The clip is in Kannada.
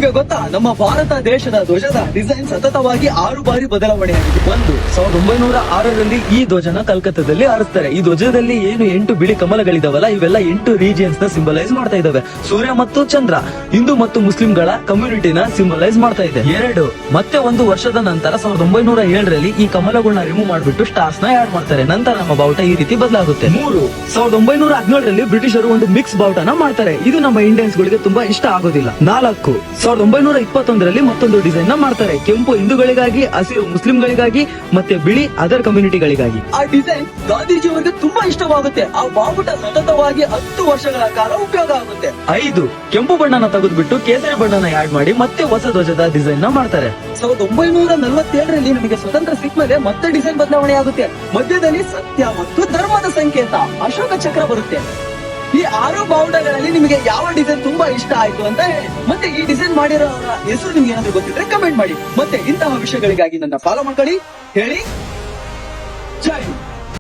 ನಿಮ್ಗೆ ಗೊತ್ತಾ, ನಮ್ಮ ಭಾರತ ದೇಶದ ಧ್ವಜದ ಡಿಸೈನ್ ಸತತವಾಗಿ 6 ಬಾರಿ ಬದಲಾವಣೆಯಾಗಿದೆ. 1906ರಲ್ಲಿ ಈ ಧ್ವಜನ ಕಲ್ಕತ್ತಾದಲ್ಲಿ ಆರಿಸ್ತಾರೆ. ಈ ಧ್ವಜದಲ್ಲಿ ಏನು 8 ಬಿಳಿ ಕಮಲಗಳಿದಾವಲ್ಲ, ಇವೆಲ್ಲ 8 ರೀಜಿಯನ್ಸ್ ನ ಸಿಂಬಲೈಸ್ ಮಾಡ್ತಾ ಇದಾವೆ. ಸೂರ್ಯ ಮತ್ತು ಚಂದ್ರ ಹಿಂದೂ ಮತ್ತು ಮುಸ್ಲಿಂಗಳ ಕಮ್ಯುನಿಟಿನ ಸಿಂಬಲೈಸ್ ಮಾಡ್ತಾ ಇದೆ. 2 ಮತ್ತೆ 1 ವರ್ಷದ ನಂತರ 1907ರಲ್ಲಿ ಈ ಕಮಲಗಳನ್ನ ರಿಮೂವ್ ಮಾಡಿಬಿಟ್ಟು ಸ್ಟಾರ್ಸ್ ನ ಆಡ್ ಮಾಡ್ತಾರೆ. ನಂತರ ನಮ್ಮ ಬಾವುಟ ಈ ರೀತಿ ಬದಲಾಗುತ್ತೆ. 3 1917ರಲ್ಲಿ ಬ್ರಿಟಿಷರು ಒಂದು ಮಿಕ್ಸ್ ಬಾವುಟನ ಮಾಡ್ತಾರೆ. ಇದು ನಮ್ಮ ಇಂಡಿಯನ್ಸ್ ಗಳಿಗೆ ತುಂಬಾ ಇಷ್ಟ ಆಗೋದಿಲ್ಲ. 4 1921ರಲ್ಲಿ ಮತ್ತೊಂದು ಡಿಸೈನ್ ನ ಮಾಡ್ತಾರೆ. ಕೆಂಪು ಹಿಂದೂಗಳಿಗಾಗಿ, ಹಸಿರು ಮುಸ್ಲಿಂಗಳಿಗಾಗಿ, ಮತ್ತೆ ಬಿಳಿ ಅದರ್ ಕಮ್ಯುನಿಟಿಗಳಿಗಾಗಿ. ಆ ಡಿಸೈನ್ ಗಾಂಧೀಜಿ ಅವರಿಗೆ ತುಂಬಾ ಇಷ್ಟವಾಗುತ್ತೆ. ಆ ಬಾವುಟ ಸತತವಾಗಿ 10 ವರ್ಷಗಳ ಕಾಲ ಉಪಯೋಗ ಆಗುತ್ತೆ. 5 ಕೆಂಪು ಬಣ್ಣನ ತೆಗೆದುಬಿಟ್ಟು ಕೇಸರಿ ಬಣ್ಣನ ಆಡ್ ಮಾಡಿ ಮತ್ತೆ ಹೊಸ ಧ್ವಜದ ಡಿಸೈನ್ ನ ಮಾಡ್ತಾರೆ. 1947ರಲ್ಲಿ ನಮಗೆ ಸ್ವತಂತ್ರ ಸಿಕ್ಕ ಮೇಲೆ ಮತ್ತೆ ಡಿಸೈನ್ ಬದಲಾವಣೆ ಆಗುತ್ತೆ. ಮಧ್ಯದಲ್ಲಿ ಸತ್ಯ ಮತ್ತು ಧರ್ಮದ ಸಂಕೇತ ಅಶೋಕ ಚಕ್ರ ಬರುತ್ತೆ. ಈ 6 ಬಾವುಟಗಳಲ್ಲಿ ನಿಮಗೆ ಯಾವ ಡಿಸೈನ್ ತುಂಬಾ ಇಷ್ಟ ಆಯ್ತು ಅಂತ ಹೇಳಿ. ಮತ್ತೆ ಈ ಡಿಸೈನ್ ಮಾಡಿರೋರ ಹೆಸರು ನಿಮ್ಗೆ ಏನಾದ್ರು ಗೊತ್ತಿದ್ರೆ ಕಮೆಂಟ್ ಮಾಡಿ. ಮತ್ತೆ ಇಂತಹ ವಿಷಯಗಳಿಗಾಗಿ ನನ್ನ ಫಾಲೋ ಮಾಡ್ಕೊಳ್ಳಿ. ಹೇಳಿ ಜೈ.